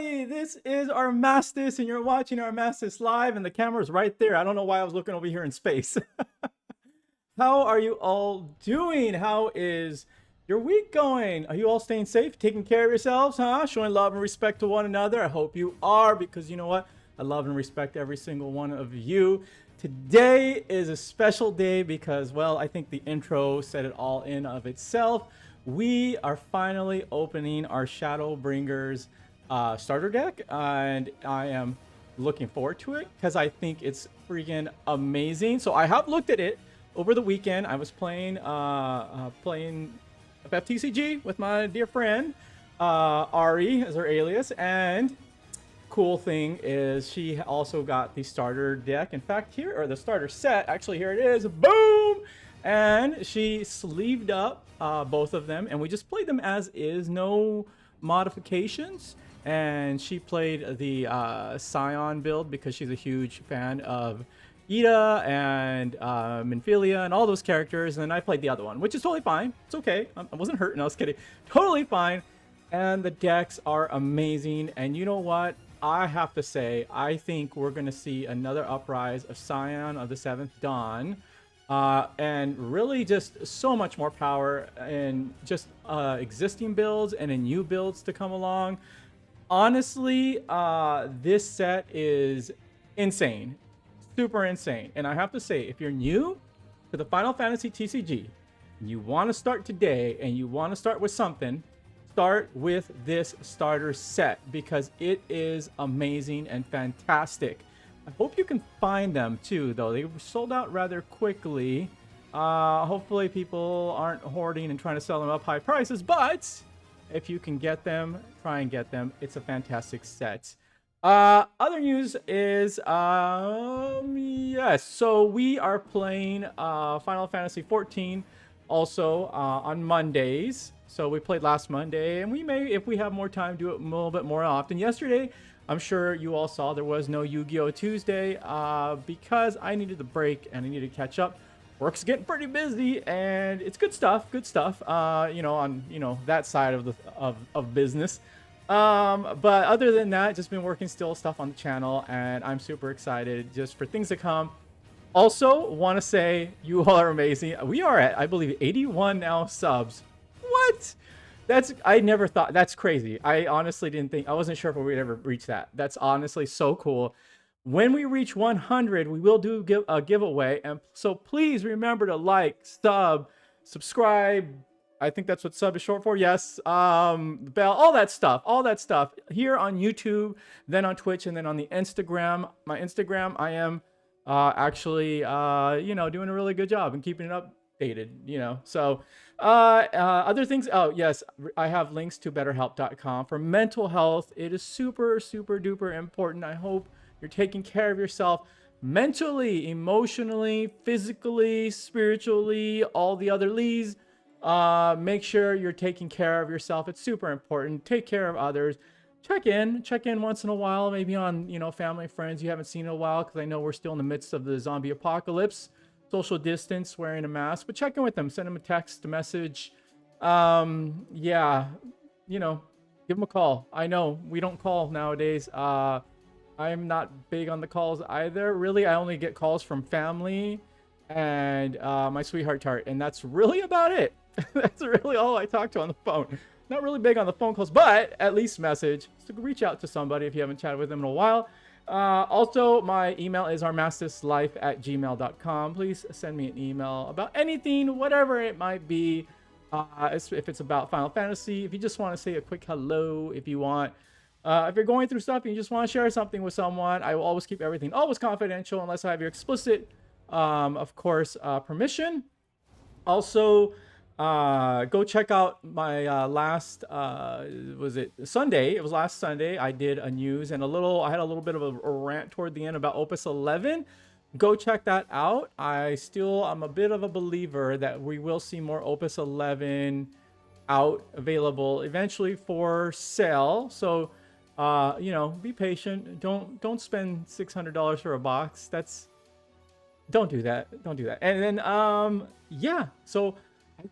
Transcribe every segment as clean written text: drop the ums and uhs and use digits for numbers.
everybody, this is Armastis, and you're watching Armastis live, and the camera's right there. I don't know why I was looking over here in space. How are you all doing? How is your week going? Are you all staying safe, taking care of yourselves, huh? Showing love and respect to one another? I hope you are, because you know what? I love and respect every single one of you. Today is a special day because, well, I think the intro said it all in of itself. We are finally opening our Shadowbringers starter deck, and I am looking forward to it because I think it's freaking amazing. So I have looked at it over the weekend. I was playing FTCG with my dear friend Ari as her alias, and cool thing is she also got the starter deck. In fact, here, or the starter set, actually here it is, boom, and she sleeved up both of them, and we just played them as is, no modifications. And she played the Scion build because she's a huge fan of Ida and Philia and all those characters, and then I played the other one, which is totally fine. It's okay. I wasn't hurt, and I was kidding. Totally fine. And the decks are amazing, and you know what? I have to say, I think we're going to see another uprise of Scion of the Seventh Dawn, and really just so much more power in just existing builds and in new builds to come along. Honestly, this set is insane, super insane. And I have to say, if you're new to the Final Fantasy TCG, and you want to start today, and you want to start with something, start with this starter set because it is amazing and fantastic. I hope you can find them too, though. They were sold out rather quickly. Hopefully people aren't hoarding and trying to sell them up high prices, but if you can get them, try and get them. It's a fantastic set. Other news is, yes, so we are playing Final Fantasy 14 also on Mondays. So we played last Monday, and we may, if we have more time, do it a little bit more often. Yesterday, I'm sure you all saw there was no Yu-Gi-Oh! Tuesday because I needed the break and I needed to catch up. Work's getting pretty busy, and it's good stuff, you know, on, you know, that side of the of business. But other than that, just been working still stuff on the channel, and I'm super excited just for things to come. Also, want to say you all are amazing. We are at, I believe, 81 now subs. What? That's, I never thought, that's crazy. I honestly didn't think, I wasn't sure if we would ever reach that. That's honestly so cool. When we reach 100, we will do a giveaway, and so please remember to like, subscribe. I think that's what sub is short for. Yes, bell, all that stuff here on YouTube, then on Twitch, and then on the Instagram. My Instagram, I am actually you know, doing a really good job and keeping it updated, you know. So other things, oh yes, I have links to betterhelp.com for mental health. It is super duper important. I hope you're taking care of yourself mentally, emotionally, physically, spiritually, all the other leads. Make sure you're taking care of yourself. It's super important. Take care of others. Check in once in a while, maybe on, you know, family, friends you haven't seen in a while, because I know we're still in the midst of the zombie apocalypse. Social distance, wearing a mask, but check in with them. Send them a text, a message. Yeah, you know, give them a call. I know we don't call nowadays. I'm not big on the calls either. Really, I only get calls from family and my sweetheart tart, and that's really about it. That's really all I talk to on the phone. Not really big on the phone calls, but at least message. So reach out to somebody if you haven't chatted with them in a while. Also, my email is armastislife@gmail.com. Please send me an email about anything, whatever it might be. If it's about Final Fantasy, if you just want to say a quick hello, if you want, if you're going through stuff and you just want to share something with someone, I will always keep everything always confidential unless I have your explicit, of course, permission. Also, go check out my last was it Sunday? It was last Sunday. I did a news and I had a little bit of a rant toward the end about Opus 11. Go check that out. I'm a bit of a believer that we will see more Opus 11 out, available eventually for sale. So you know, be patient. Don't spend $600 for a box. Don't do that. And then yeah, so I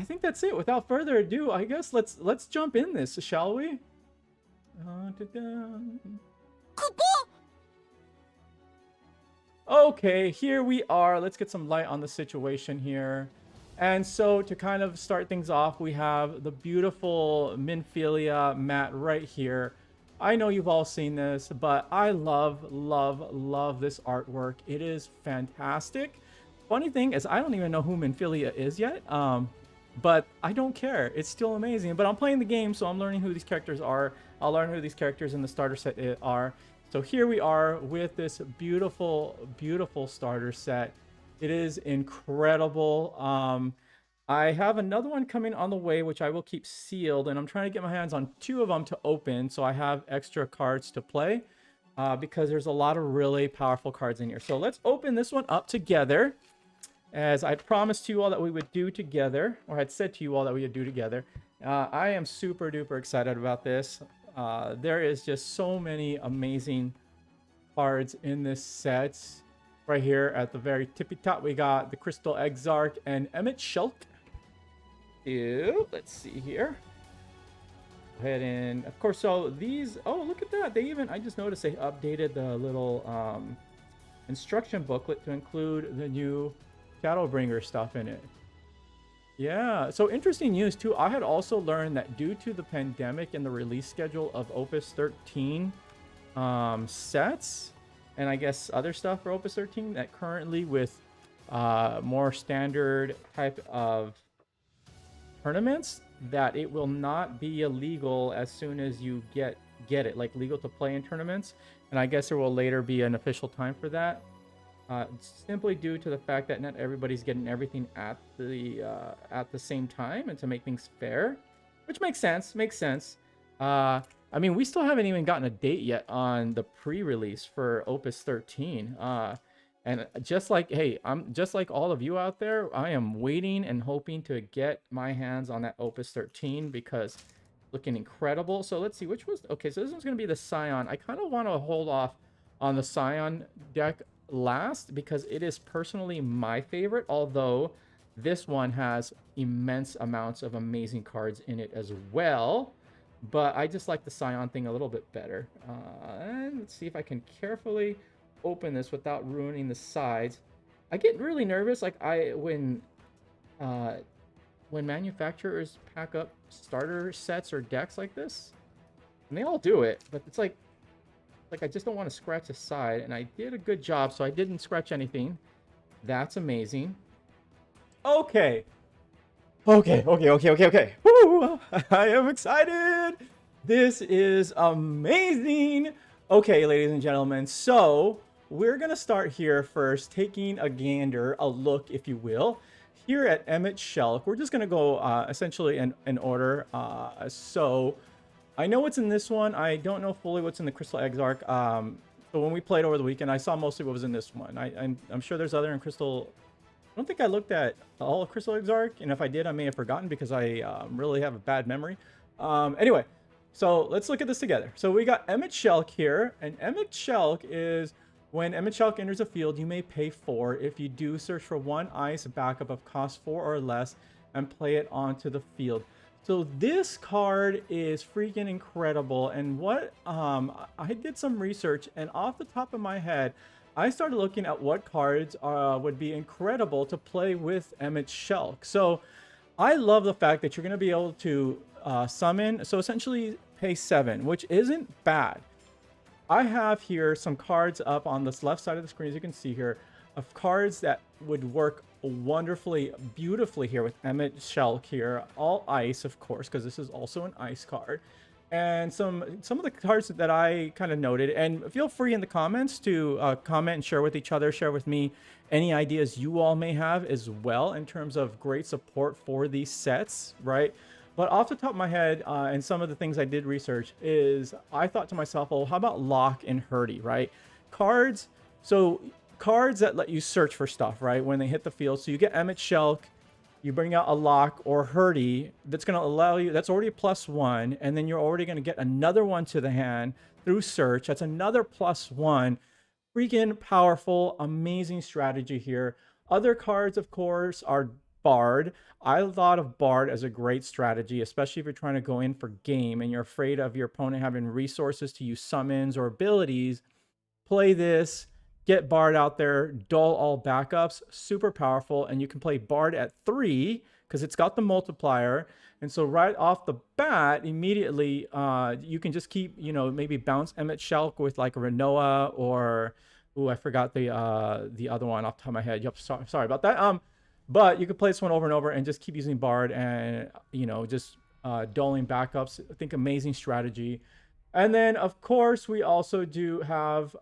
think that's it. Without further ado, I guess let's jump in this, shall we? Okay, here we are. Let's get some light on the situation here. And so to kind of start things off, we have the beautiful Philia mat right here. I know you've all seen this, but I love this artwork. It is fantastic. Funny thing is, I don't even know who Philia is yet, but I don't care. It's still amazing. But I'm playing the game, so I'm learning who these characters are. I'll learn who these characters in the starter set are. So here we are with this beautiful starter set. It is incredible. I have another one coming on the way, which I will keep sealed, and I'm trying to get my hands on 2 of them to open, so I have extra cards to play, because there's a lot of really powerful cards in here. So let's open this one up together, as I promised you all that we would do together, or I'd said to you all that we would do together. I am super duper excited about this. There is just so many amazing cards in this set. Right here at the very tippy top, we got the Crystal Exarch and Emmitts Shell. Ew, let's see here. Go ahead and, of course, so these, oh, look at that. They even, I just noticed they updated the little instruction booklet to include the new Shadowbringers stuff in it. Yeah, so interesting news too. I had also learned that due to the pandemic and the release schedule of Opus 13 sets, and I guess other stuff for Opus 13, that currently with more standard type of tournaments, that it will not be illegal as soon as you get it, like legal to play in tournaments. And I guess there will later be an official time for that, simply due to the fact that not everybody's getting everything at the same time, and to make things fair, which makes sense. I mean, we still haven't even gotten a date yet on the pre-release for Opus 13. And just like, hey, I'm just like all of you out there, I am waiting and hoping to get my hands on that Opus 13, because looking incredible. So let's see, which was, okay, so this one's going to be the Scion. I kind of want to hold off on the Scion deck last, because it is personally my favorite, although this one has immense amounts of amazing cards in it as well. But I just like the Scion thing a little bit better. And let's see if I can carefully open this without ruining the sides. I get really nervous, like when manufacturers pack up starter sets or decks like this, and they all do it, but it's like I just don't want to scratch a side, and I did a good job, so I didn't scratch anything. That's amazing. Okay. Woo! I am excited. This is amazing. Okay, ladies and gentlemen, so we're gonna start here first, taking a gander, a look, if you will, here at Emmitts Shell. We're just gonna go essentially in order. So I know what's in this one. I don't know fully what's in the Crystal Exarch. So when we played over the weekend, I saw mostly what was in this one. I'm sure there's other in Crystal. I don't think I looked at all of Crystal Exarch, and if I did, I may have forgotten, because I really have a bad memory. Anyway, so let's look at this together. So we got Emmitts Shell here, and Emmitts Shell is when Emmitts Shell enters a field, you may pay 4. If you do, search for 1 ice backup of cost 4 or less and play it onto the field. So this card is freaking incredible. And what I did some research, and off the top of my head, I started looking at what cards would be incredible to play with Emmitts Shell. So I love the fact that you're going to be able to summon, so essentially pay 7, which isn't bad. I have here some cards up on this left side of the screen, as you can see here, of cards that would work wonderfully, beautifully here with Emmitts Shell here. All ice, of course, because this is also an ice card. And some of the cards that I kind of noted, and feel free in the comments to comment and share with each other, share with me any ideas you all may have as well in terms of great support for these sets, right? But off the top of my head, and some of the things I did research, is I thought to myself, well, how about Lock and Hurdy, right? Cards, so cards that let you search for stuff, right, when they hit the field. So you get Emmitts Shell, you bring out a Lock or Hurdy, that's going to allow you, that's already +1, and then you're already going to get another one to the hand through search. That's another +1. Freaking powerful, amazing strategy here. Other cards, of course, are Bard. I thought of Bard as a great strategy, especially if you're trying to go in for game and you're afraid of your opponent having resources to use summons or abilities. Play this, get Bard out there, dull all backups, super powerful, and you can play Bard at 3 because it's got the multiplier. And so right off the bat, immediately, you can just keep, maybe bounce Emmitts Shell with like a Renoa or, I forgot the other one off the top of my head. Yep, sorry about that. But you could play this one over and over and just keep using Bard and, just dulling backups. I think amazing strategy. And then, of course, we also do have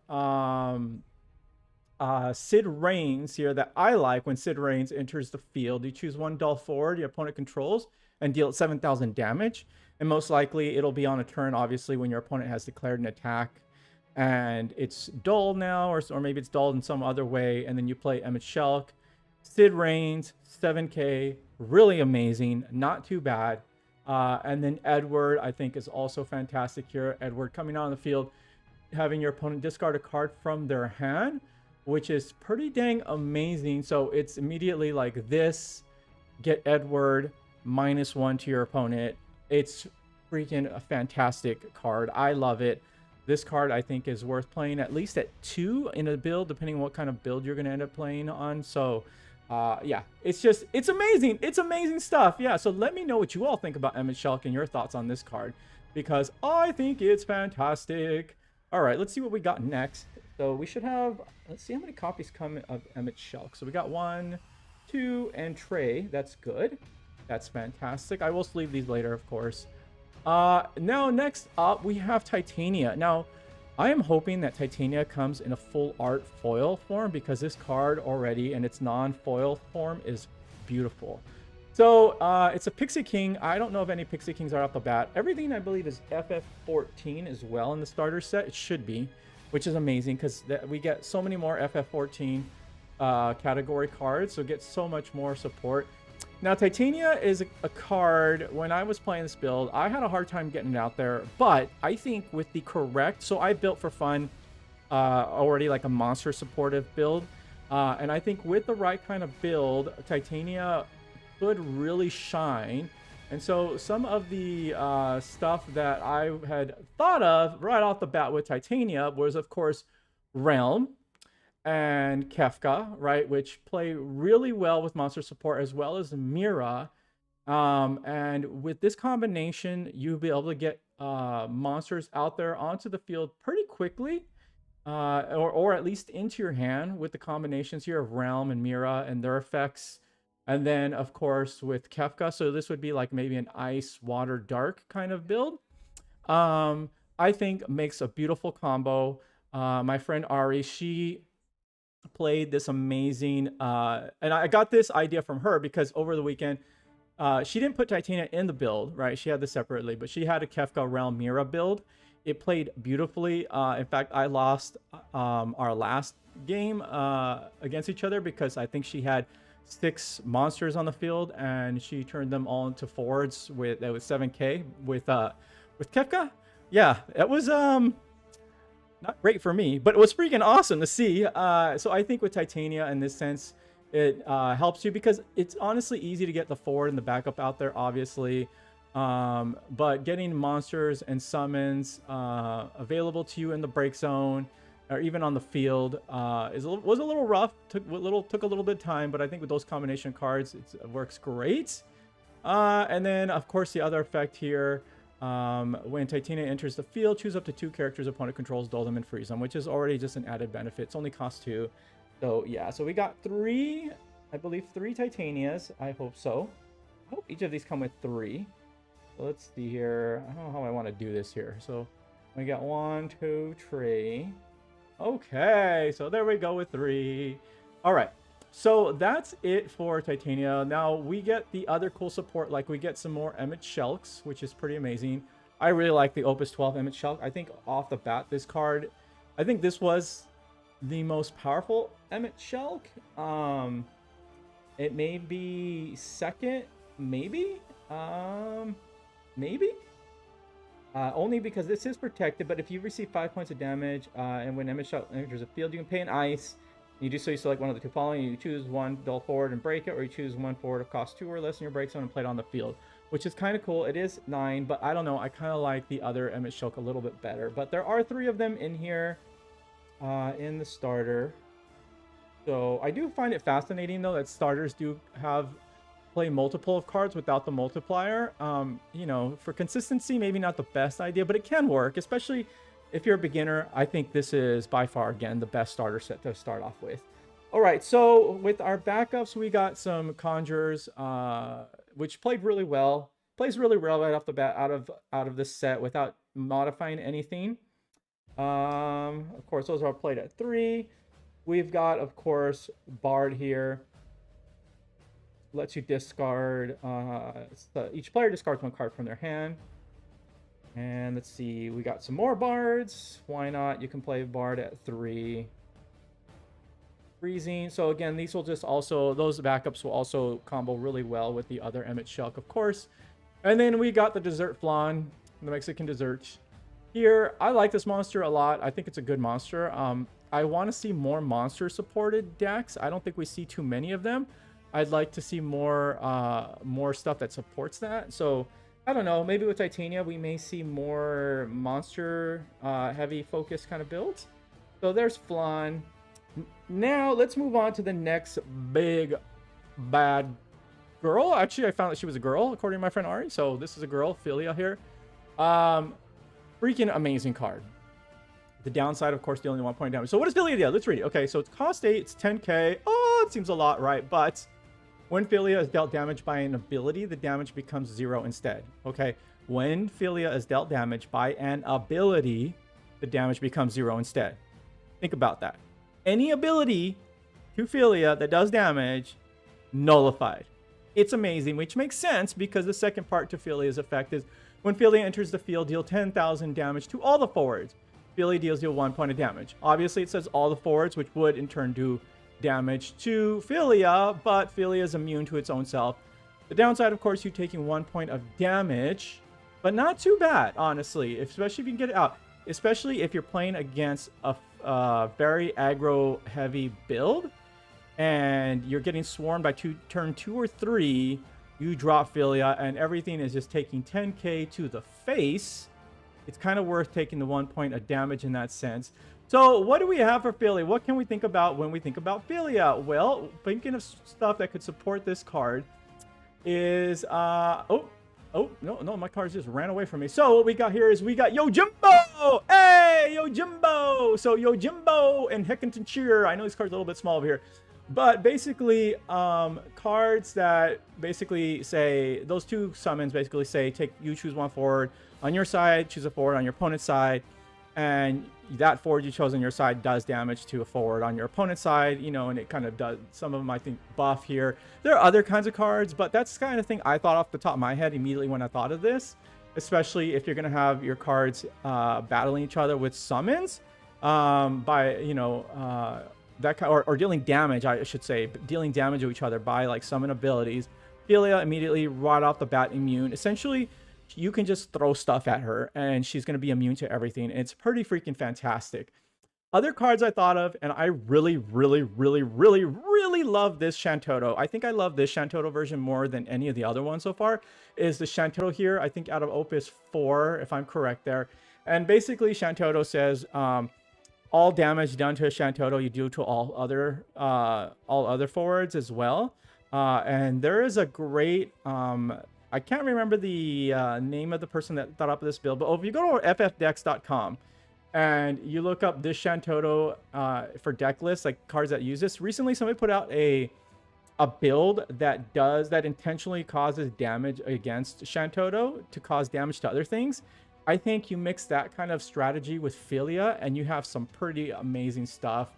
Sid Reigns here that I like. When Sid Reigns enters the field, you choose one dull forward your opponent controls and deal 7,000 damage. And most likely it'll be on a turn, obviously, when your opponent has declared an attack and it's dull now, or maybe it's dulled in some other way. And then you play Emmitts Shell. Sid Reigns, 7k, really amazing, not too bad. And then Edward, I think, is also fantastic here. Edward coming out on the field, having your opponent discard a card from their hand, which is pretty dang amazing. So it's immediately like this, get Edward, -1 to your opponent. It's freaking a fantastic card. I love it. This card, I think, is worth playing at least at 2 in a build, depending on what kind of build you're going to end up playing on. So yeah, it's amazing. It's amazing stuff. Yeah, so let me know what you all think about Emmitts Shell and your thoughts on this card, because I think it's fantastic. All right, let's see what we got next. So we should have, let's see how many copies come of Emmitts Shell. So we got 1, 2, and Trey. That's good. That's fantastic. I will sleeve these later, of course. Now, next up, we have Titania. Now, I am hoping that Titania comes in a full art foil form, because this card already in its non-foil form is beautiful. So it's a Pixie King. I don't know if any Pixie Kings are off the bat. Everything, I believe, is FF14 as well in the starter set. It should be, which is amazing, because we get so many more FF14 category cards, so get so much more support. Now, Titania is a card, when I was playing this build, I had a hard time getting it out there, but I think with the correct, so I built for fun already like a monster supportive build, and I think with the right kind of build, Titania could really shine. And so some of the stuff that I had thought of right off the bat with Titania was, of course, Realm and Kefka, right, which play really well with monster support, as well as Mira. And with this combination, you'll be able to get monsters out there onto the field pretty quickly, or at least into your hand with the combinations here of Realm and Mira and their effects. And then, of course, with Kefka, so this would be like maybe an ice, water, dark kind of build. I think makes a beautiful combo. My friend Ari, she played this amazing, and I got this idea from her because over the weekend, she didn't put Titania in the build, right? She had this separately, but she had a Kefka Realm Mira build. It played beautifully. In fact, I lost our last game against each other because I think she had 6 monsters on the field and she turned them all into forwards with 7k with Kefka. Yeah, it was not great for me, but it was freaking awesome to see. So I think with Titania, in this sense, it helps you because it's honestly easy to get the forward and the backup out there, obviously. But getting monsters and summons available to you in the break zone or even on the field was a little rough. Took a little bit of time, but I think with those combination cards, it works great. And then, of course, the other effect here. When Titania enters the field, choose up to 2 characters opponent controls, dull them, and freeze them, which is already just an added benefit. It's only cost 2. So, yeah. So, we got 3, I believe 3 Titanias. I hope so. I hope each of these come with 3. So, let's see here. I don't know how I want to do this here. So, we got 1, 2, 3. Okay. So, there we go with 3. All right. So that's it for Titania. Now we get the other cool support, like we get some more Emmitts Shells, which is pretty amazing. I really like the Opus 12 Emmitts Shell. I think off the bat, this card, I think this was the most powerful Emmitts Shell. It may be second, maybe, only because this is protected. But if you receive 5 points of damage, and when Emmitts Shell enters the field, you can pay an ice. You do so, you select one of the two following. You choose one dull forward and break it, or you choose one forward of cost 2 or less in your break zone and play it on the field, which is kind of cool. It is 9, but I don't know. I kind of like the other Emmitts Shell a little bit better. But there are 3 of them in here in the starter. So I do find it fascinating, though, that starters do play multiple of cards without the multiplier. You know, for consistency, maybe not the best idea, but it can work, especially if you're a beginner. I think this is by far, again, the best starter set to start off with. All right, so with our backups, we got some Conjurers, which played really well. Plays really well right off the bat out of this set without modifying anything. Of course, those are played at 3. We've got, of course, Bard here. Lets you discard. Each player discards 1 card from their hand. And let's see, we got some more Bards. Why not? You can play Bard at 3. Freezing. So again, these will just also, those backups will also combo really well with the other Emmitts Shell, of course. And then we got the Dessert Flan, the Mexican dessert. Here, I like this monster a lot. I think it's a good monster. I want to see more monster supported decks. I don't think we see too many of them. I'd like to see more stuff that supports that. So I don't know, maybe with Titania we may see more monster heavy focus kind of builds. So there's Flan. Now let's move on to the next big bad girl. Actually, I found that she was a girl according to my friend Ari. So this is a girl, Philia here. Freaking amazing card. The downside, of course, dealing 1 point damage. So what does Philia do? Let's read it. Okay, so it's cost 8, it's 10k. Oh, it seems a lot, right? But when Philia is dealt damage by an ability, the damage becomes 0 instead. Okay, when Philia is dealt damage by an ability, the damage becomes 0 instead. Think about that. Any ability to Philia that does damage, nullified. It's amazing, which makes sense because the second part to Philia's effect is when Philia enters the field, deal 10,000 damage to all the forwards. Philia deals you 1 point of damage. Obviously, it says all the forwards, which would in turn do damage to Philia, but Philia is immune to its own self. The downside, of course, you taking 1 point of damage, but not too bad, honestly, especially if you can get it out. Especially if you're playing against a very aggro-heavy build, and you're getting swarmed by turn 2 or 3, you drop Philia, and everything is just taking 10k to the face. It's kind of worth taking the 1 point of damage in that sense. So what do we have for Philia? What can we think about when we think about Philia? Well, thinking of stuff that could support this card is... no, my cards just ran away from me. So what we got here is we got Yojimbo! Hey, Yojimbo! So Yojimbo and Heckinton Cheer. I know this card's a little bit small over here. But basically, cards that basically say, those 2 summons basically say, you choose 1 forward on your side, choose a forward on your opponent's side, and that forward you chose on your side does damage to a forward on your opponent's side, you know, and it kind of does, some of them I think buff here. There are other kinds of cards, but that's the kind of thing I thought off the top of my head immediately when I thought of this, especially if you're going to have your cards battling each other with summons by, you know, that kind, or dealing damage, I should say, dealing damage to each other by like summon abilities. Philia immediately right off the bat immune. Essentially, you can just throw stuff at her and she's going to be immune to everything. It's pretty freaking fantastic. Other cards I thought of, and I really love this Shantoto. I think I love this Shantoto version more than any of the other ones so far, is the Shantoto here, I think out of Opus 4, if I'm correct there. And basically, Shantoto says, all damage done to a Shantoto you do to all other forwards as well. And there is a great... I can't remember the name of the person that thought up this build, but if you go to ffdex.com and you look up this Shantoto for deck lists, like cards that use this, recently somebody put out a build that intentionally causes damage against Shantoto to cause damage to other things. I think you mix that kind of strategy with Philia and you have some pretty amazing stuff.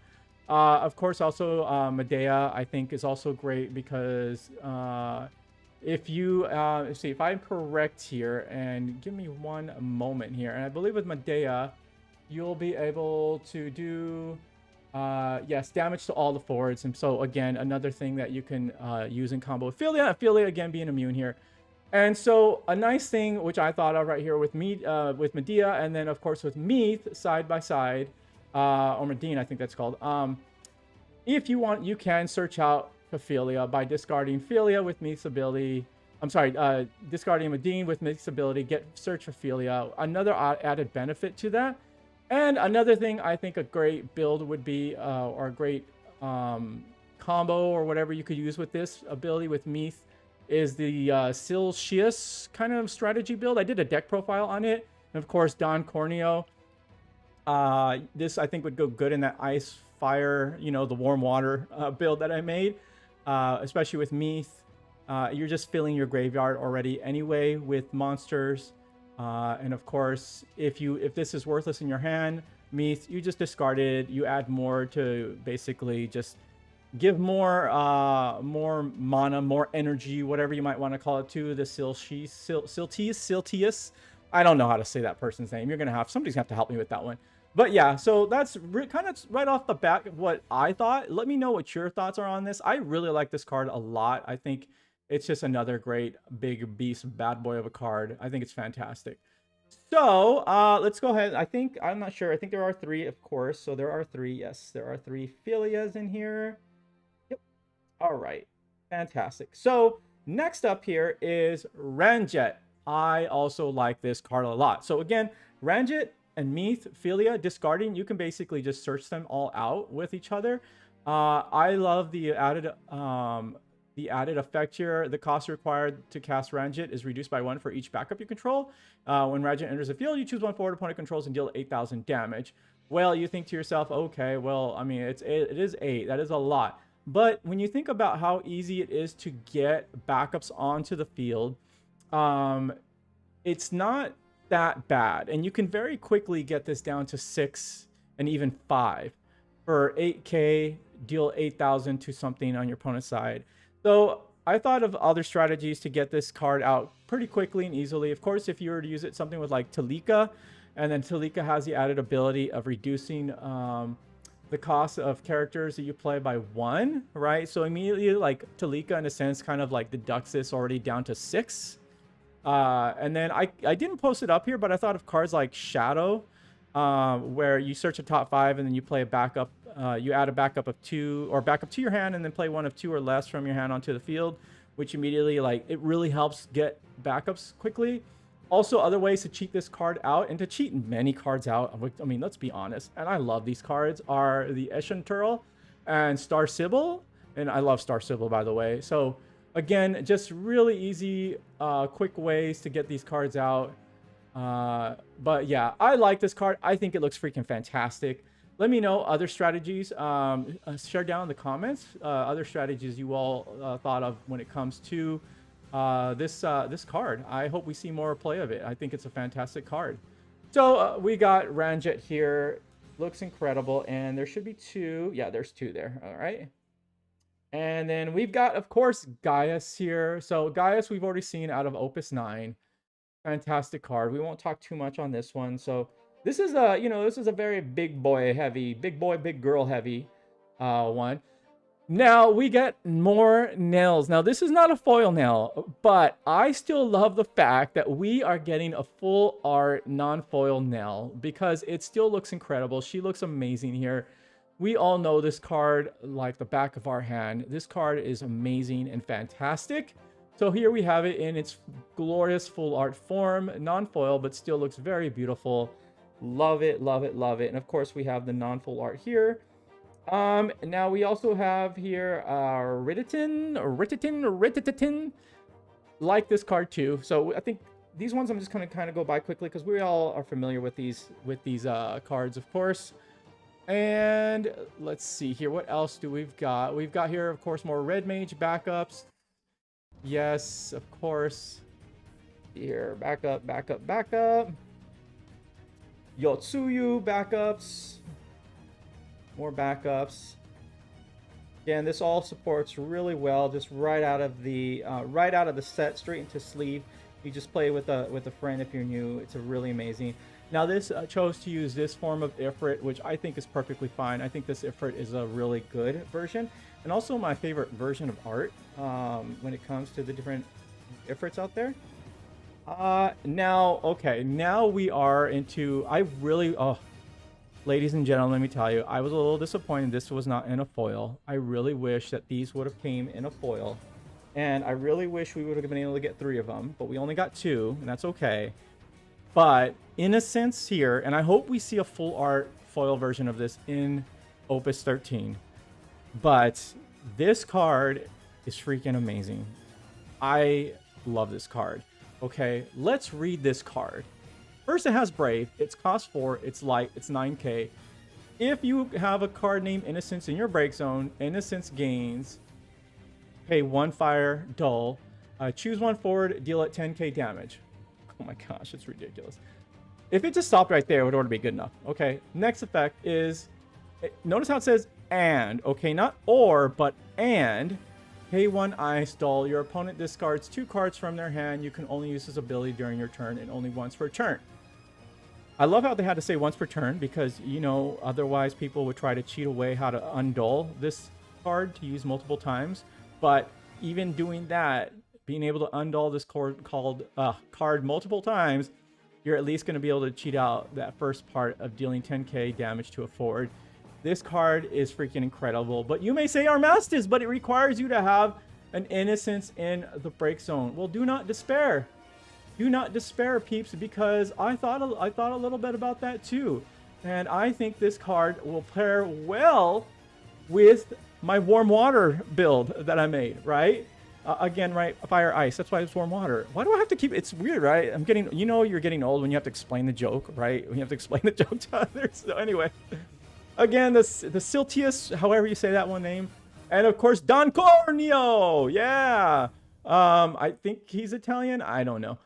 Of course, also Medea I think is also great because if you see if I'm correct here, and give me one moment here, and I believe with Medea you'll be able to do yes, damage to all the forwards. And so again, another thing that you can use in combo with Philia. Philia again being immune here. And so a nice thing which I thought of right here with Medea, and then of course with Meath side by side, or Medine I think that's called, If you want, you can search out Philia by discarding Philia with Meeth's ability. I'm sorry, discarding Medine with Meeth's ability, get search Philia. Another added benefit to that. And another thing I think a great build would be, or a great combo or whatever you could use with this ability with Meeth, is the Silcius kind of strategy build. I did a deck profile on it. And of course, Don Corneo. This I think would go good in that ice, fire, you know, the warm water build that I made, especially with Meeth. You're just filling your graveyard already anyway with monsters. And of course, if this is worthless in your hand, Meeth, you just discard it. You add more to basically just give more mana, more energy, whatever you might want to call it, to the Siltius. I don't know how to say that person's name. Somebody's gonna have to help me with that one. But yeah, so that's kind of right off the bat what I thought. Let me know what your thoughts are on this. I really like this card a lot. I think it's just another great big beast, bad boy of a card. I think it's fantastic. So let's go ahead. I'm not sure. I think there are 3, of course. So there are 3. Yes, there are 3 Philias in here. Yep. All right. Fantastic. So next up here is Ranjit. I also like this card a lot. So again, Ranjit and Meeth, Philia, discarding, you can basically just search them all out with each other. I love the added effect here. The cost required to cast Ranjit is reduced by 1 for each backup you control. When Ranjit enters the field, you choose 1 forward opponent controls and deal 8,000 damage. Well, you think to yourself, okay, well, I mean, it is 8. That is a lot. But when you think about how easy it is to get backups onto the field, it's not that bad. And you can very quickly get this down to 6 and even 5. For 8k, deal 8,000 to something on your opponent's side. So I thought of other strategies to get this card out pretty quickly and easily. Of course, if you were to use it something with like Talika, and then Talika has the added ability of reducing the cost of characters that you play by 1, right? So immediately, like, Talika in a sense kind of like deducts this already down to 6. And then I didn't post it up here, but I thought of cards like Shadow, where you search a top 5 and then you play a backup. You add a backup of 2 or backup to your hand and then play one of 2 or less from your hand onto the field, which immediately, like, it really helps get backups quickly. Also, other ways to cheat this card out, and to cheat many cards out, I mean, let's be honest, and I love these cards, are the Eschenturl and Star Sybil. And I love Star Sybil, by the way. So again, just really easy, quick ways to get these cards out. But yeah, I like this card. I think it looks freaking fantastic. Let me know other strategies. Share down in the comments other strategies you all thought of when it comes to this card. I hope we see more play of it. I think it's a fantastic card. So we got Ranjit here. Looks incredible. And there should be 2. Yeah, there's 2 there. All right. And then we've got, of course, Gaius here. So Gaius, we've already seen out of Opus 9. Fantastic card. We won't talk too much on this one. So this is a, this is a very big boy heavy, big boy, big girl heavy one. Now we get more nails. Now this is not a foil nail, but I still love the fact that we are getting a full art non-foil nail because it still looks incredible. She looks amazing here. We all know this card like the back of our hand. This card is amazing and fantastic. So here we have it in its glorious full art form, non-foil, but still looks very beautiful. Love it, love it, love it. And of course we have the non-full art here. Now we also have here Rititin. Like this card too. So I think these ones I'm just gonna kind of go by quickly because we all are familiar with these cards, of course. And let's see here, what else do we've got? We've got here, of course, more Red Mage backups. Yes, of course. Here, backup. Yotsuyu backups. More backups. Again, this all supports really well, just right out of the set, straight into sleeve. You just play with a friend if you're new. It's a really amazing. Now this chose to use this form of Ifrit, which I think is perfectly fine. I think this Ifrit is a really good version, and also my favorite version of art when it comes to the different Ifrits out there. Now we are into, ladies and gentlemen, let me tell you, I was a little disappointed this was not in a foil. I really wish that these would have came in a foil. And I really wish we would have been able to get 3 of them, but we only got 2, and that's okay. But Innocence here, and I hope we see a full art foil version of this in Opus 13. But this card is freaking amazing. I love this card. Okay, let's read this card. First, it has Brave. It's cost 4. It's light. It's 9k. If you have a card named Innocence in your break zone, Innocence gains. Pay 1 fire, dull. Choose 1 forward, deal it 10k damage. Oh my gosh, it's ridiculous. If it just stopped right there, it would already be good enough. Okay, next effect is... Notice how it says and. Okay, not or, but and. Pay 1 ice, dull. Your opponent discards 2 cards from their hand. You can only use this ability during your turn and only once per turn. I love how they had to say once per turn because, you know, otherwise people would try to cheat away how to undull this card to use multiple times. But even doing that, being able to undull this card multiple times, you're at least going to be able to cheat out that first part of dealing 10k damage to a forward. This card is freaking incredible. But you may say Armastis, but it requires you to have an Innocence in the break zone. Well, do not despair. Do not despair, peeps, because I thought a little bit about that too. And I think this card will pair well with my warm water build that I made, right? Again, right? Fire, ice. That's why it's warm water. Why do I have to keep... It's weird, right? I'm getting... You know you're getting old when you have to explain the joke, right? When you have to explain the joke to others. So anyway. Again, the Siltius, however you say that one name. And of course, Don Corneo. Yeah. I think he's Italian. I don't know.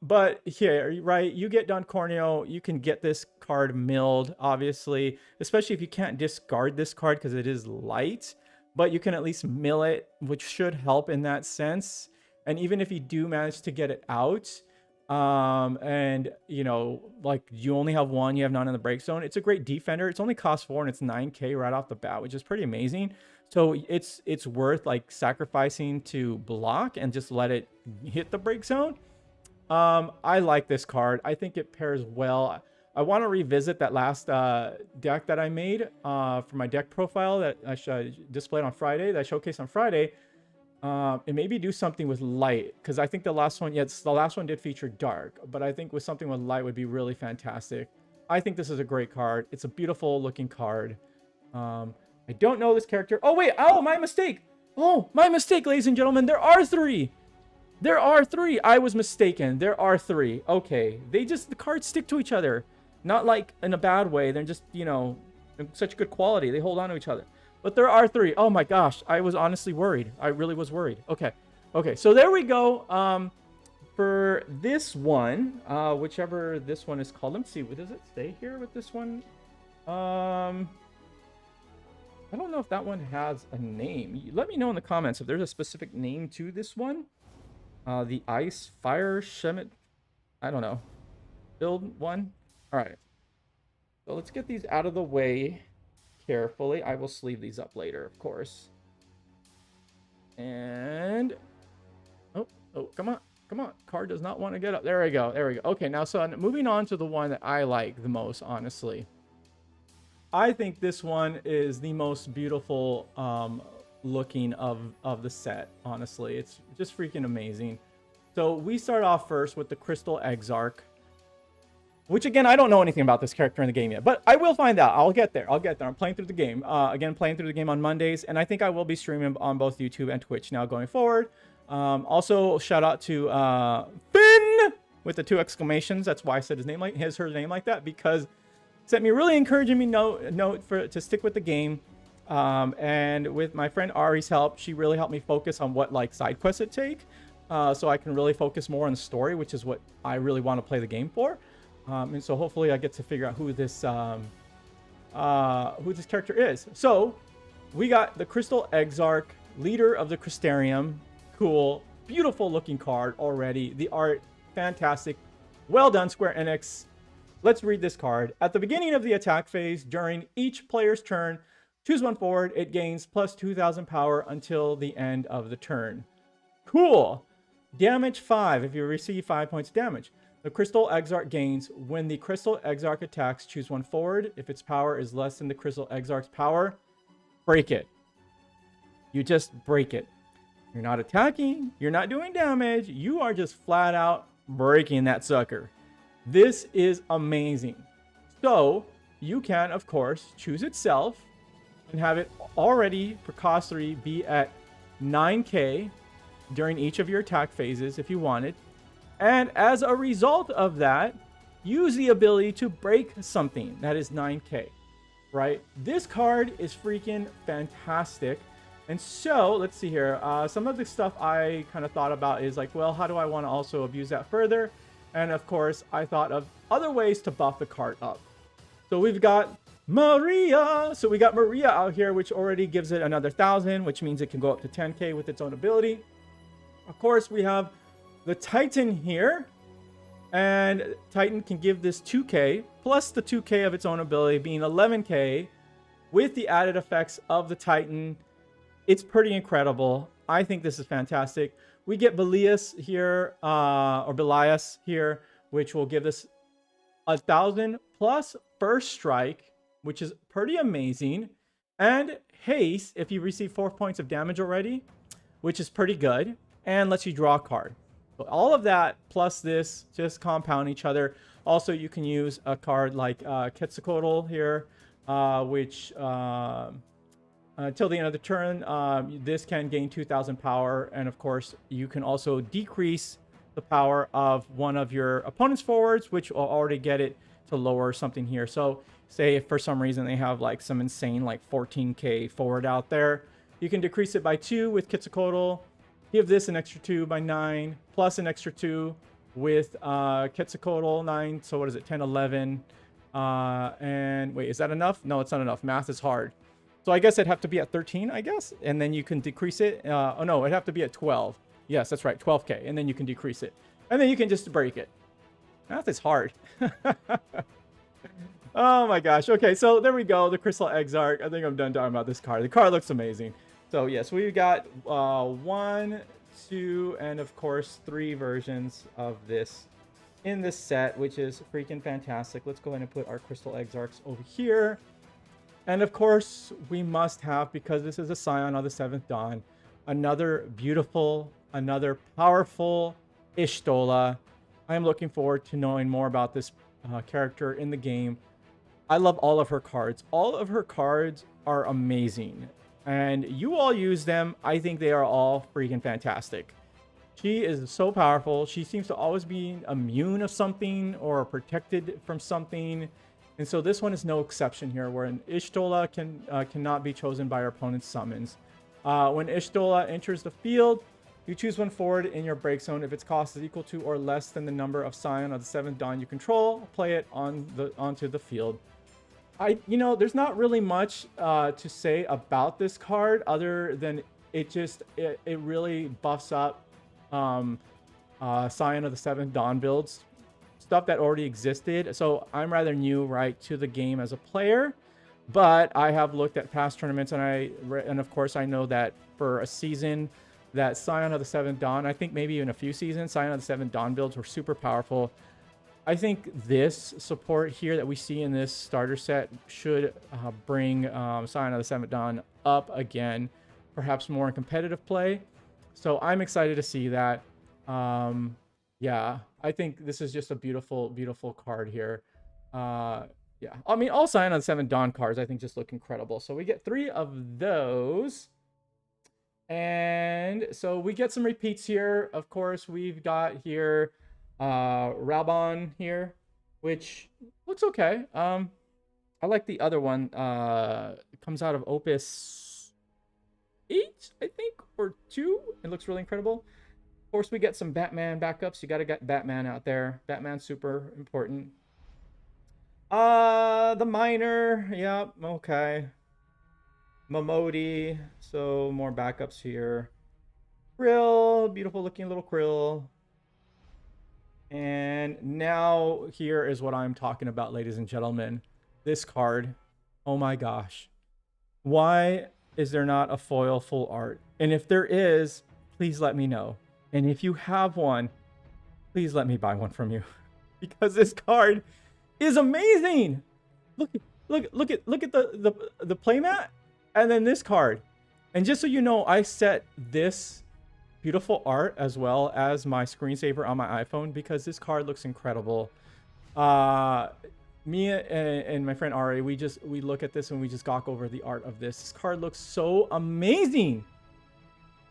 But here, right? You get Don Corneo. You can get this card milled, obviously. Especially if you can't discard this card because it is light. But you can at least mill it, which should help in that sense. And even if you do manage to get it out, and you know, like you only have 1, you have none in the break zone, it's a great defender. It's only cost 4 and it's 9k right off the bat, which is pretty amazing. So it's worth like sacrificing to block and just let it hit the break zone. I like this card. I think it pairs well. I want to revisit that last deck that I made for my deck profile that I displayed on Friday, that I showcased on Friday. And maybe do something with light, because I think the last one, yes, the last one did feature dark, but I think with something with light would be really fantastic. I think this is a great card. It's a beautiful looking card. I don't know this character. Oh wait, oh, my mistake. Oh, my mistake, ladies and gentlemen. There are 3. There are 3. I was mistaken. There are 3. Okay, the cards stick to each other, not like in a bad way. They're just, you know, such good quality. They hold on to each other. But there are 3. Oh my gosh, I was honestly worried. I really was worried. Okay, so there we go. For this one, whichever this one is called. Let me see. Does it stay here with this one? I don't know if that one has a name. Let me know in the comments if there's a specific name to this one. The Ice Fire Shemit. I don't know. Build one. All right. So let's get these out of the way carefully. I will sleeve these up later, of course. And oh, come on. Card does not want to get up. There we go. Okay, now so moving on to the one that I like the most, honestly. I think this one is the most beautiful looking of the set, honestly. It's just freaking amazing. So we start off first with the Crystal Exarch, which again, I don't know anything about this character in the game yet, but I will find out. I'll get there. I'm playing through the game. Again, playing through the game on Mondays, and I think I will be streaming on both YouTube and Twitch now going forward. Also, shout out to Finn with the 2 exclamations. That's why I said her name like that, because sent me really encouraging me note to stick with the game. And with my friend Ari's help, she really helped me focus on what like side quests it take, so I can really focus more on the story, which is what I really want to play the game for. And so hopefully I get to figure out who this character is. So we got the Crystal Exarch, leader of the Crystarium. Cool, beautiful looking card already. The art, fantastic. Well done, Square Enix. Let's read this card. At the beginning of the attack phase, during each player's turn, choose 1 forward. It gains plus 2,000 power until the end of the turn. Cool. Damage 5 if you receive 5 points of damage. The Crystal Exarch gains. When the Crystal Exarch attacks, choose one forward. If its power is less than the Crystal Exarch's power, break it. You just break it. You're not attacking. You're not doing damage. You are just flat out breaking that sucker. This is amazing. So you can, of course, choose itself and have it already for cost 3 be at 9k during each of your attack phases if you wanted. And as a result of that, use the ability to break something that is 9k, right? This card is freaking fantastic. And so let's see here. Some of the stuff I kind of thought about is like, well, how do I want to also abuse that further? And of course, I thought of other ways to buff the card up. So we've got Maria. So we got Maria out here, which already gives it another 1,000, which means it can go up to 10k with its own ability. Of course, we have the Titan here. And Titan can give this 2k plus the 2k of its own ability being 11k with the added effects of the Titan. It's pretty incredible. I think this is fantastic. We get Belias here, or Belias here, which will give us 1,000 plus first strike, which is pretty amazing. And haste if you receive 4 points of damage already, which is pretty good. And lets you draw a card. So all of that plus this just compound each other. Also, you can use a card like Quetzalcoatl here, which... till the end of the turn, this can gain 2,000 power. And of course, you can also decrease the power of one of your opponent's forwards, which will already get it to lower something here. So say if for some reason they have like some insane like 14k forward out there, you can decrease it by 2 with Quetzalcoatl, give this an extra 2 by 9, plus an extra 2 with Quetzalcoatl 9. So what is it, 10, 11? And wait, is that enough? No, it's not enough. Math is hard. So I guess it'd have to be at 13, I guess. And then you can decrease it. Oh, no, it'd have to be at 12. Yes, that's right, 12k. And then you can decrease it. And then you can just break it. Math is hard. Oh, my gosh. Okay, so there we go. The Crystal Exarch. I think I'm done talking about this card. The card looks amazing. So, yes, we've got 1, 2, and, of course, 3 versions of this in this set, which is freaking fantastic. Let's go ahead and put our Crystal Exarchs over here. And of course, we must have, because this is a Scion of the 7th Dawn, another beautiful, another powerful Ishtala. I am looking forward to knowing more about this character in the game. I love all of her cards. All of her cards are amazing. And you all use them. I think they are all freaking fantastic. She is so powerful. She seems to always be immune of something or protected from something. And so this one is no exception here, where an Ishtala cannot be chosen by our opponent's summons. When Ishtala enters the field, you choose one forward in your break zone. If its cost is equal to or less than the number of Scion of the 7th Dawn you control, play it onto the field. There's not really much to say about this card other than it really buffs up Scion of the 7th Dawn builds. Stuff that already existed. So I'm rather new, right, to the game as a player, but I have looked at past tournaments, and of course I know that for a season that Scion of the 7th Dawn, I think maybe in a few seasons, Scion of the 7th Dawn builds were super powerful. I think this support here that we see in this starter set should bring Scion of the 7th Dawn up again, perhaps more in competitive play. So I'm excited to see that. Yeah, I think this is just a beautiful, beautiful card here. Yeah, I mean, all Scion of the 7th Dawn cards, I think, just look incredible. So we get 3 of those. And so we get some repeats here. Of course, we've got here Rabon here, which looks okay. I like the other one. It comes out of Opus 8, I think, or 2. It looks really incredible. Of course, we get some Batman backups. You got to get Batman out there. Batman's super important. The Miner. Yep, okay. Momodi. So more backups here. Krill. Beautiful looking little Krill. And now here is what I'm talking about, ladies and gentlemen. This card. Oh my gosh. Why is there not a foil full art? And if there is, please let me know. And if you have one, please let me buy one from you. because this card is amazing. Look at the playmat, and then this card. And just so you know, I set this beautiful art as well as my screensaver on my iPhone because this card looks incredible. Me and my friend Ari, we look at this and we just gawk over the art of this. This card looks so amazing.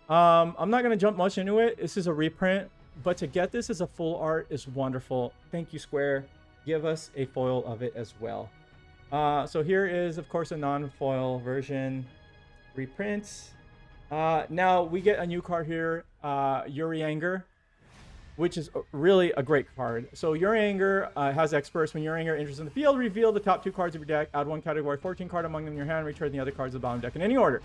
I'm not gonna jump much into it. This is a reprint, but to get this as a full art is wonderful. Thank you, Square. Give us a foil of it as well. So here is, of course, a non-foil version reprint. Now we get a new card here, Yuri Anger, which is really a great card. So Yuri Anger has experts. When Yuri Anger enters in the field, reveal the top 2 cards of your deck, add 1 category 14 card among them in your hand, return the other cards to the bottom deck in any order.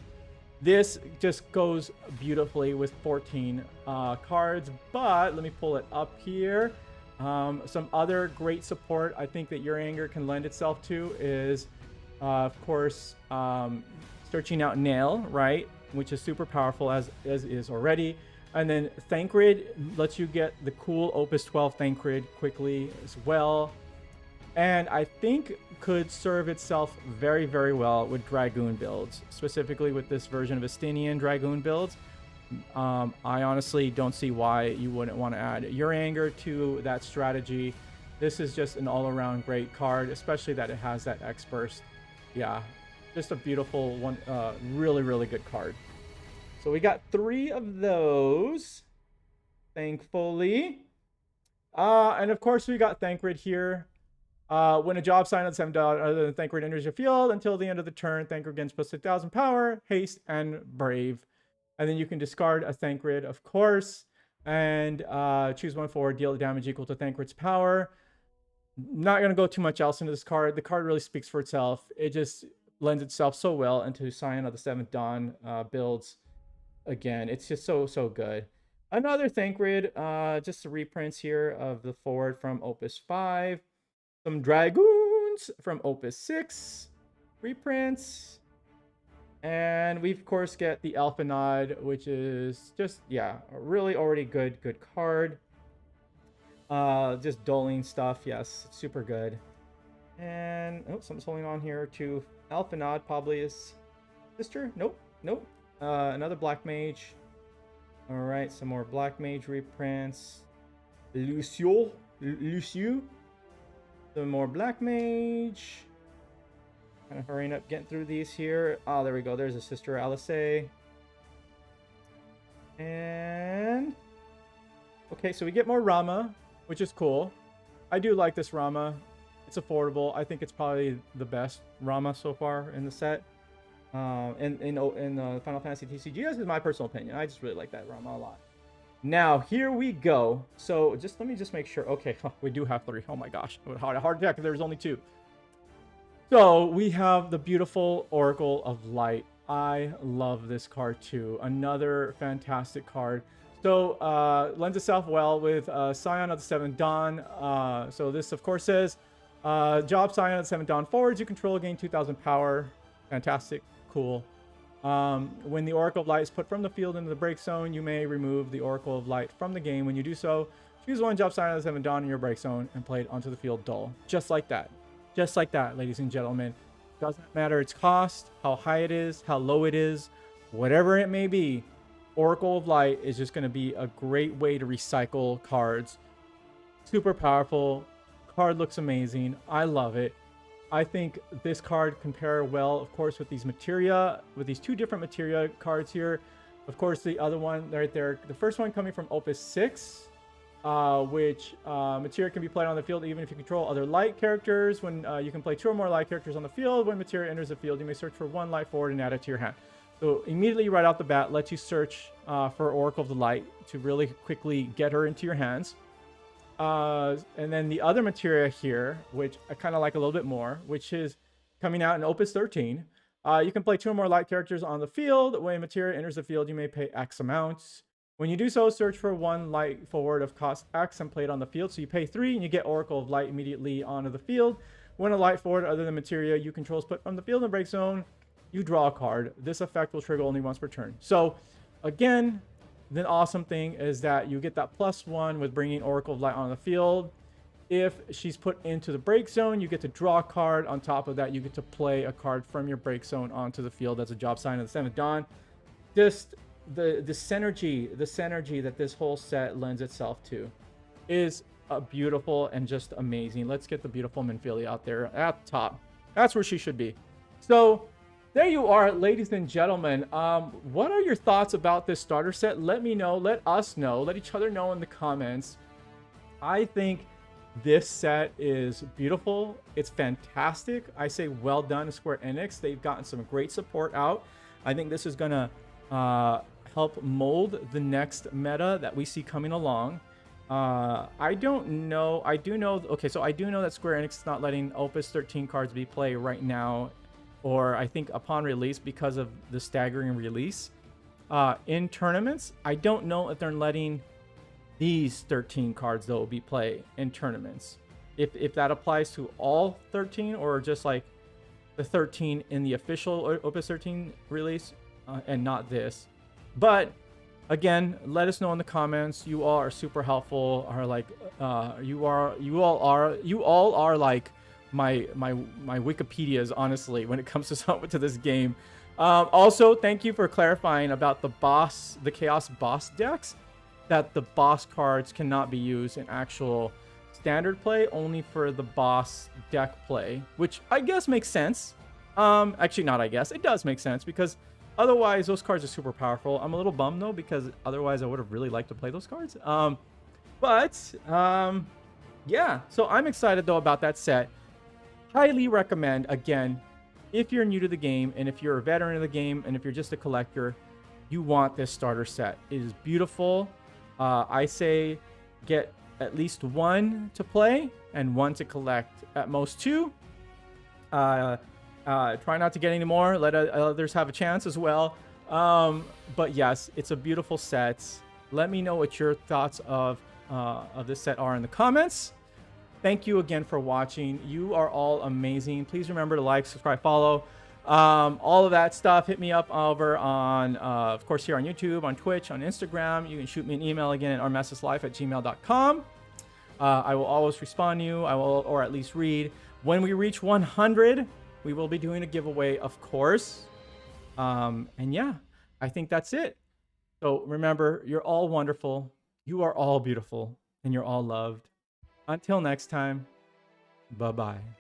This just goes beautifully with 14 cards, but let me pull it up here. Some other great support I think that Yuri Anger can lend itself to is, of course, searching out Nail, right? Which is super powerful as is already. And then Thancred lets you get the cool Opus 12 Thancred quickly as well. And I think could serve itself very, very well with Dragoon builds, specifically with this version of Estinian Dragoon builds. I honestly don't see why you wouldn't want to add Yuri Anger to that strategy. This is just an all-around great card, especially that it has that X burst. Yeah, just a beautiful one. Really, really good card. So we got 3 of those, thankfully. And of course, we got Thancred here. When a job sign on 7 other than Thancred enters your field until the end of the turn, Thancred gains plus 6,000 power, haste, and brave. And then you can discard a Thancred, of course, and choose 1 forward, deal damage equal to Thancred's power. Not going to go too much else into this card. The card really speaks for itself. It just lends itself so well into Scion of the 7th Dawn builds. Again, it's just so good. Another Thancred, just the reprints here of the forward from Opus 5. Some Dragoons from Opus 6. Reprints. And we, of course, get the Alpha Nod, which is just, yeah, a really already good card. Just doling stuff. Yes, super good. And, oh, something's holding on here to Alpha Nod, probably his sister. Nope. Another Black Mage. All right, some more Black Mage reprints. Lucio. Some more Black Mage. Kind of hurrying up, getting through these here. Oh, there we go. There's a sister Alice. And okay, so we get more Rama, which is cool. I do like this Rama. It's affordable. I think it's probably the best Rama so far in the set. In Final Fantasy TCG, this is my personal opinion. I just really like that Rama a lot. Now here we go. So let me make sure. Okay, we do have 3. Oh my gosh, hard attack. There's only 2. So we have the beautiful Oracle of Light. I love this card too. Another fantastic card. So lends itself well with Scion of the 7th Dawn. So this of course says job Scion of the 7th Dawn forwards you control gain 2,000 power. Fantastic, cool. When the Oracle of Light is put from the field into the break zone, you may remove the Oracle of Light from the game. When you do so, choose 1 job Scion of the 7th Dawn in your break zone and play it onto the field dull. Just like that. Just like that, ladies and gentlemen. Doesn't matter its cost, how high it is, how low it is, whatever it may be. Oracle of Light is just going to be a great way to recycle cards. Super powerful. Card looks amazing. I love it. I think this card can pair well, of course, with these materia, with these 2 different materia cards here. Of course, the other one right there, the first one coming from Opus 6, which materia can be played on the field even if you control other light characters. When you can play 2 or more light characters on the field, when materia enters the field, you may search for 1 light forward and add it to your hand. So immediately right out the bat, lets you search for Oracle of the Light to really quickly get her into your hands. And then the other materia here, which I kind of like a little bit more, which is coming out in Opus 13. You can play 2 or more light characters on the field. When materia enters the field, you may pay X amounts. When you do so, search for 1 light forward of cost X and play it on the field. So you pay 3 and you get Oracle of Light immediately onto the field. When a light forward other than materia you control is put from the field in the break zone, you draw a card. This effect will trigger only once per turn. So again, the awesome thing is that you get that +1 with bringing Oracle of Light on the field. If she's put into the break zone, you get to draw a card. On top of that, you get to play a card from your break zone onto the field as a job sign of the 7th Dawn. Just the synergy that this whole set lends itself to is beautiful and just amazing. Let's get the beautiful Philia out there at the top. That's where she should be. So there you are, ladies and gentlemen. What are your thoughts about this starter set? Let me know. Let us know. Let each other know in the comments. I think this set is beautiful. It's fantastic. I say well done to Square Enix. They've gotten some great support out. I think this is going to help mold the next meta that we see coming along. I don't know. I do know. Okay, so I do know that Square Enix is not letting Opus 13 cards be played right now, or I think upon release because of the staggering release. In tournaments, I don't know if they're letting these 13 cards though be played in tournaments. If that applies to all 13 or just like the 13 in the official Opus 13 release and not this. But again, let us know in the comments. You all are super helpful. Are like you all are like my Wikipedias, honestly, when it comes to this game. Also, thank you for clarifying about the Chaos boss decks, that the boss cards cannot be used in actual standard play, only for the boss deck play, which I guess makes sense. Actually, not I guess. It does make sense because otherwise those cards are super powerful. I'm a little bummed though because otherwise I would have really liked to play those cards. Yeah, so I'm excited though about that set. Highly recommend, again, if you're new to the game and if you're a veteran of the game and if you're just a collector, you want this starter set. It is beautiful. I say get at least one to play and one to collect, at most two. Try not to get any more. Let others have a chance as well. But yes, it's a beautiful set. Let me know what your thoughts of this set are in the comments. Thank you again for watching. You are all amazing. Please remember to like, subscribe, follow. All of that stuff. Hit me up over on, of course, here on YouTube, on Twitch, on Instagram. You can shoot me an email again at rmsslife@gmail.com. I will always respond to you. I will, or at least read. When we reach 100, we will be doing a giveaway, of course. And yeah, I think that's it. So remember, you're all wonderful. You are all beautiful, and you're all loved. Until next time, bye-bye.